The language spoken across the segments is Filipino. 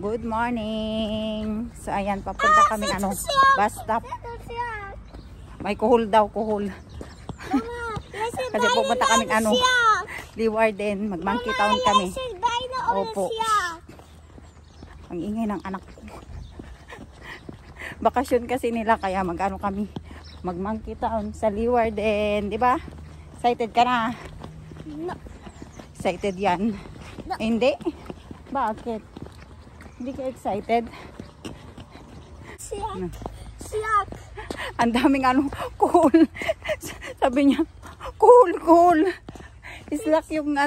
Good morning. So ayan, papunta kami bus stop. May kuhol daw, kuhol. Kasi pupunta kami Leeuwarden, mag-monkey town kami. Opo. Ang ingay ng anak ko. Bakasyon kasi nila kaya kami mag-monkey town sa Leeuwarden, di ba? Excited ka na? No. Excited yan? No. Hindi? Bakit? Hindi ka excited? Siyak. Ang daming cool. Sabi niya, cool. Islak yung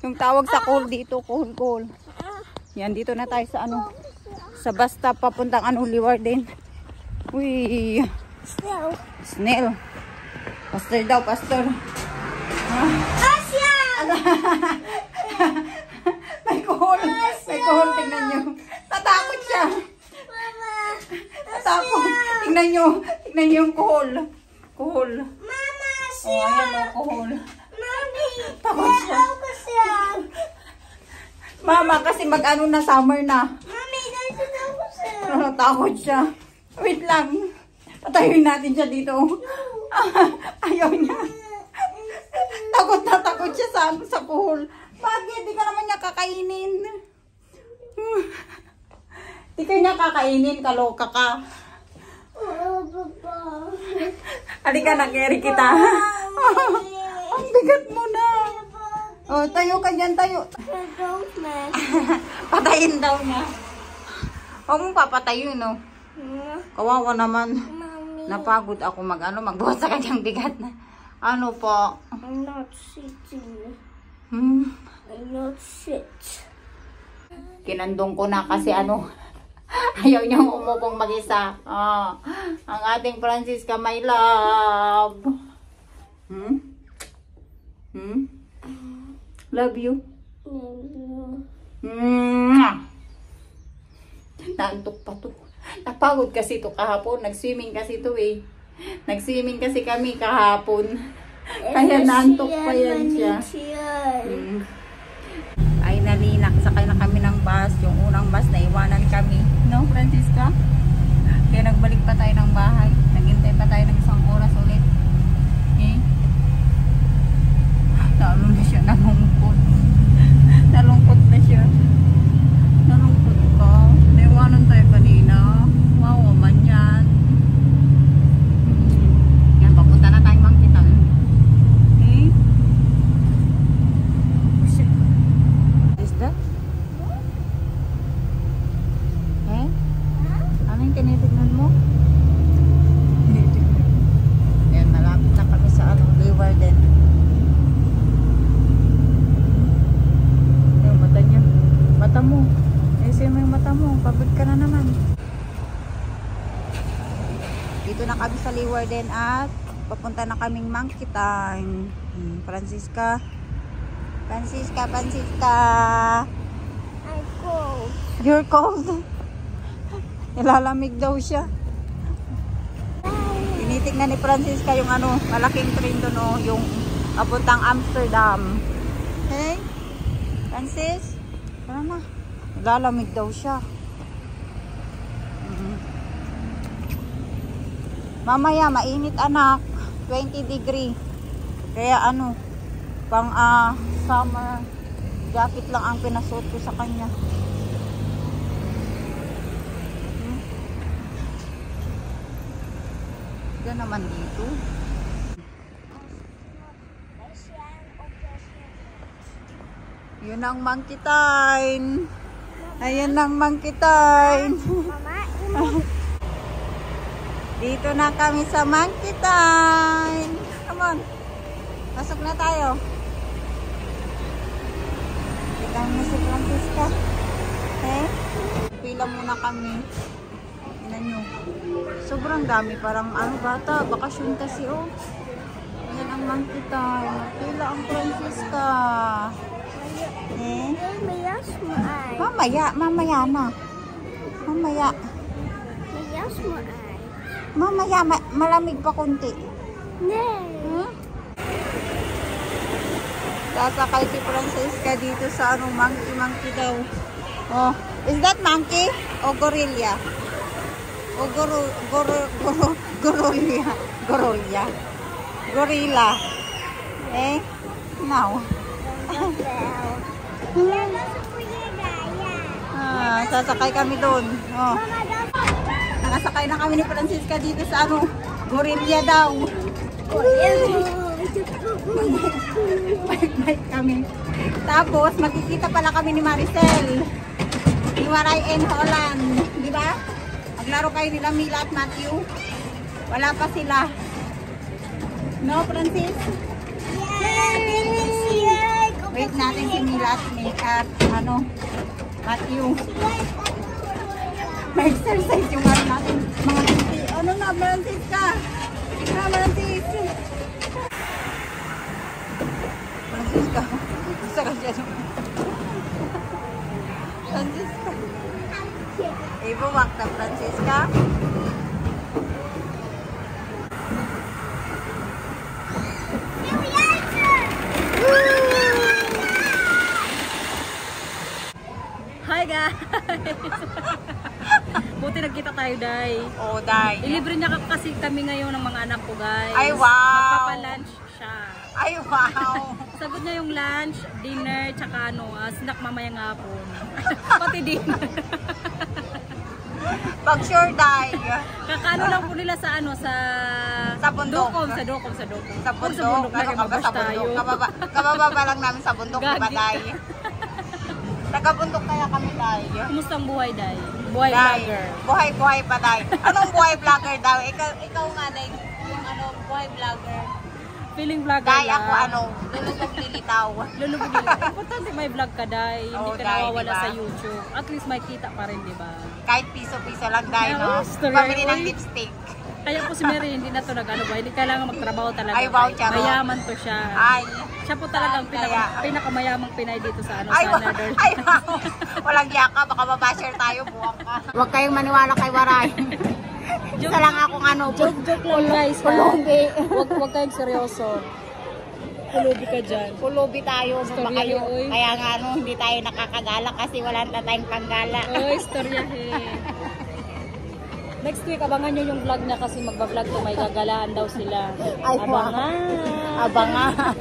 yung tawag sa cool dito, cool. Yan, dito na tayo sa sa bus stop papuntang Leeuwarden. Uy. Snail. Pastor daw, pastor. May kuhol. Tingnan nyo. Tatakot siya. Tatakot. Tingnan nyo yung kuhol. Mama, siya. Oh, ayan o, kuhol. Mami, takot siya. Mama, kasi na summer na. Mami, ako siya. Natakot siya. Wait lang. Patayuin natin siya dito. Ayaw niya. Takot siya sa kuhol. Bakit? Di ka naman niya kakainin. Di ka niya kakainin. Kaloka ka. Halika na, carry kita. Ang bigat mo na. Oh, tayo ka dyan, tayo. Patayin daw niya. Huwag mong papatayin, no? Kawawa naman. Napagod ako magbuhat sa kanyang bigat na. Ano po? I'm not sitting. I'm not sit. Kinandong ko na kasi ayaw niyang umupong mag-isa. Ang ating Francisca, my love. Love you. Naantok pa to. Napagod kasi to kahapon. Nag-swimming kasi to eh. Nag-swimming kasi kami kahapon. Kaya naantok pa yan siya. Ay nalinak. Sakay na kami ng bus. Yung unang bus na iwanan kami. No, Francisca? Kaya nagbalik pa tayo ng bahay. Naghintay pa tayo ng 1 oras ulit. Lalo na siya. Nalungkot na siya. Nalungkot ka. Naiwanan tayo kanina. Wow, man yan. Yan, papunta na tayong monkey town. Is that? Ano yung tinitignan mo? Yan, malapit na kami sa Leeuwarden. Yung mata niya. Mata mo. Ayusin mo yung mata mo. Pagod ka na naman. Dito na kami sa Leeuwarden at papunta na kaming monkey town. Francisca. I'm cold. You're cold. Nilalamig daw siya. Tinitignan ni Francisca yung malaking train doon yung papuntang Amsterdam. Hey, Francis, tara na. Nilalamig daw siya. Mamaya mainit anak, 20 degree. Kaya pang summer jacket lang ang pinasuot ko sa kanya. Yan naman dito. Yun ang monkey town. Ayan ang monkey town. Dito na kami sa monkey town. Come on. Pasok na tayo. Tignan mo si Francisca. Pila muna kami. Tignan nyo. Sobrang dami. Parang bata. Bakasyon kasi Ayan ang monkey town. Pila ang Francisca. Mamaya na. Mamaya, malamig pa konti. Sasakay si Francisca dito sa monkey daw. Oh, Is that monkey or gorilla? O gorilla. Eh? No. Sasakay kami doon. Oh. Nakasakay na kami ni Francisca dito sa ano, gorilla daw. Bike kami. Tapos magkikita pala kami ni Maricel. Ni Waray and Holland, di ba? Maglaro kayo nila Mila at Matthew. Wala pa sila. No, Francis? Wait natin si Mila at Matthew. Ma-exercise yung ano natin. Mga titi. Ano na, Francis ka? Francis. Francisca. Gusto ka siya. Francisca. Ibuwak na, Francisca. Hi guys! Buti nagkita tayo, Day. Oo, Day. Ilibre niya kasi kami ngayon ng mga anak ko, guys. Ay, wow! Magpapa-lunch siya. Ay, wow! Sagot niya yung lunch, dinner, tsaka snack mamayang hapon. Pati dinner. Pag sure, Day. Kakano lang po nila sa sa bundok. Sa Dokom. Sa bundok. Ano ka ba sa bundok? Kababa pa lang namin sa bundok, di ba, Day? Taga-bundok kaya kami, Day. Kumusta ang buhay, Day? Buhay Day. vlogger. Buhay pa, Day. Anong buhay vlogger daw? Ikaw nga, Day. Yung buhay vlogger. Feeling vlogger Day, lang. ako lulubog lilitaw. Lulubog nila. Importante may vlog ka, Day. Hindi Oo, ka Day, nawawala diba? sa YouTube. At least may kita pa rin, di ba? Kahit piso-piso lang, Day, no? Story, Pamili ng oy. lipstick. Kaya po si Mary hindi na to hindi kailangan magtrabaho talaga. Ay, wow, charot. Mayaman to siya. Ay. Siya po talaga ang Kaya. pinakamayamang Pinay dito sa Ay, sa Northern. ay, wow. Walang yaka, baka mabasher tayo, buwang ka. Huwag kayong maniwala kay Waray. Isa lang akong Joke lang guys. Pulubi. Huwag kayong seryoso. Pulubi ka dyan. Pulubi tayo, Storya, baka kayo. oy. Kaya nga hindi tayo nakakagala kasi wala na tayong panggala. Oy, istorya Next week, abangan nyo yung vlog niya kasi magba-vlog to, may gagalaan daw sila. Ay, wow. Abangan.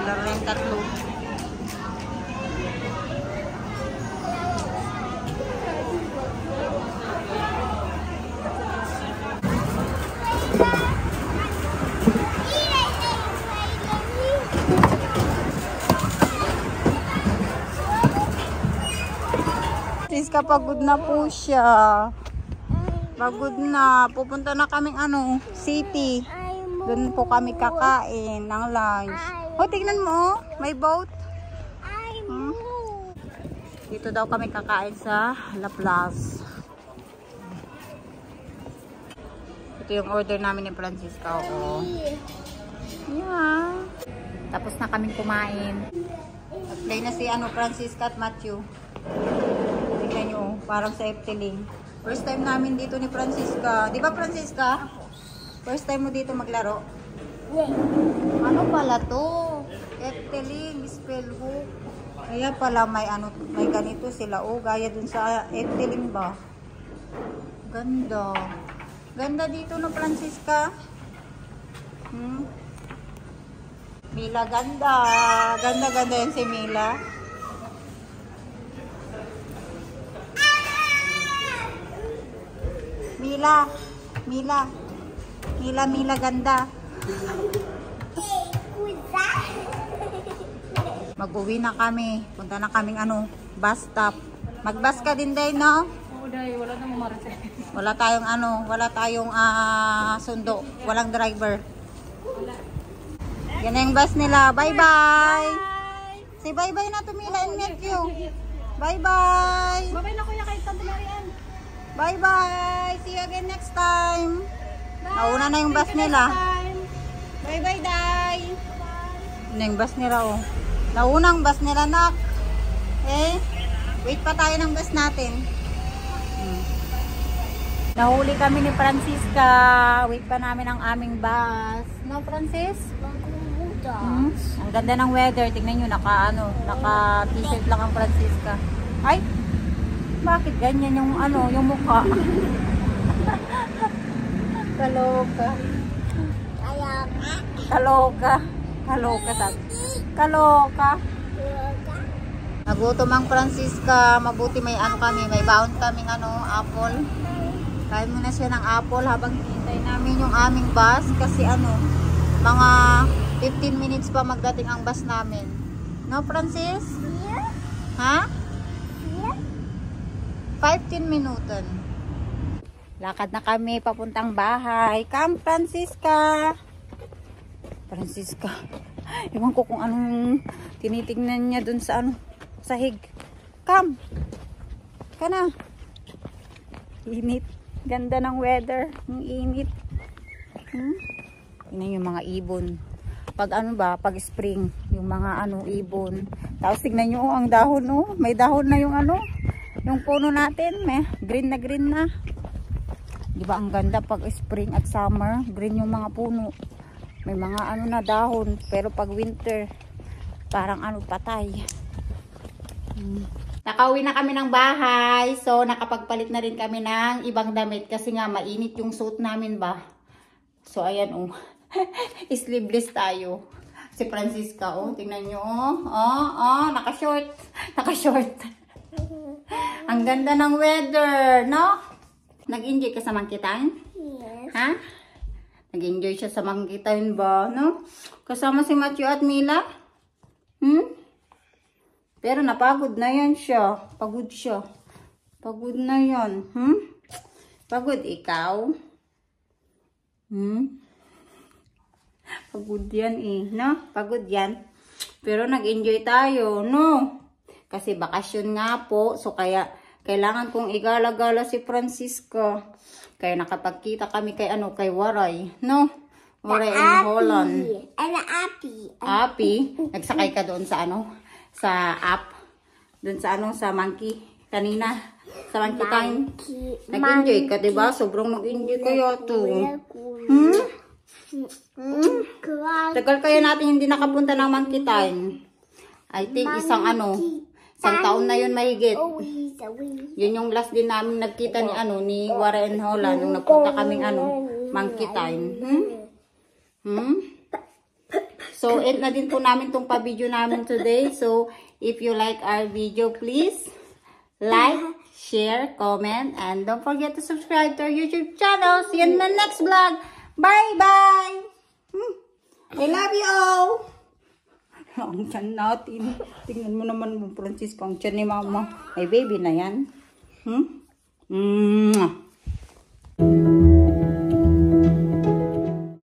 Laro yung tatlo. Francisca, pagod na po siya. Pagod na. Pupunta na kaming city. Doon po kami kakain ng lunch. Oh, tignan mo. May boat. Dito daw kami kakain sa Laplace. Ito yung order namin ni Francisca. Oh. Yeah. Tapos na kaming kumain. Play na si Francisca at Matthew. Tingnan nyo, parang sa Efteling. First time namin dito ni Francisca. Di ba, Francisca? First time mo dito maglaro? Ano pala to? Efteling, Spellhook. Kaya pala may ganito sila. Oh, gaya dun sa Efteling ba? Ganda. Ganda dito no, Francisca. Mila, ganda. Ganda yan si Mila. Mila, ganda. Mag-uwi na kami. Punta na kaming bus stop. Mag-bus ka din, Day, no? Oo, Day. Wala na Maricel. Wala tayong sundo. Walang driver. Yan na yung bus nila. Bye-bye. Say bye-bye na to Mila and Matthew. Bye-bye. Babay na kuya kay Tante Marian. Bye-bye. See you again next time. Nauna na yung bus nila. Bye-bye, Day. Ano yung bus nila, oh. Naunang bus nila, nak. Wait pa tayo ng bus natin. Nahuli kami ni Francisca. Wait pa namin ang aming bus. No, Francis? Ang ganda ng weather. Tingnan nyo, naka t-shirt lang ang Francisca. Ay, bakit ganyan yung yung mukha? Kaloka. Kaloka. Kaloka sabi. Kaloka. Nagutom ang Francisca. Mabuti may kami, may baon kaming apple. Kain muna siya ng apple habang hintay namin yung aming bus kasi mga 15 minutes pa magdating ang bus namin. No, Francis? Ha? 15 minutan. Lakad na kami papuntang bahay. Come, Francisca. Francisca. Ewan ko kung anong tinitingnan niya dun sa sahig. Come. Kana. Init. Ganda ng weather. Ang init. Tingnan yung mga ibon. Pag pag spring, yung mga ibon. Tapos tingnan nyo ang dahon, may dahon na yung yung puno natin, may green na. Di ba ang ganda pag spring at summer, green yung mga puno. May mga na dahon, pero pag winter, parang patay. Nakauwi na kami ng bahay, so nakapagpalit na rin kami ng ibang damit kasi nga mainit yung suit namin ba. So ayan sleeveless tayo. Si Francisca tingnan nyo naka-short. Ang ganda ng weather, no? Nag-enjoy ka sa Monkey Time? Yes. Ha? Nag-enjoy siya sa Monkey Time ba, no? Kasama si Matthew at Mila? Pero napagod na yan siya. Pagod siya. Pagod na yan. Pagod ikaw? Pagod yan no? Pagod yan. Pero nag-enjoy tayo, no? Kasi bakasyon nga po. So kaya kailangan kong igala-gala si Francisca. Kaya nakapagkita kami kay kay Waray, no? Waray in Holland. Api. Nagsakay ka doon sa sa app. Doon sa sa monkey kanina. Sa Monkey Time. Nag-enjoy ka, diba? Sobrang nag-enjoy kayo to. Tagal kaya natin hindi nakapunta ng Monkey Time. I think isang taon na yun mahigit. Yun yung last din namin nagkita ni Warren Holland nung nagpunta kaming Monkey Time. So end na din po namin tong pa-video namin today. So if you like our video, please like, share, comment, and don't forget to subscribe to our YouTube channel. See you in the next vlog. Bye-bye! I love you all! Ang tiyan natin. Tingnan mo naman, Francisco, ang tiyan ni Mama. Ay, baby na yan.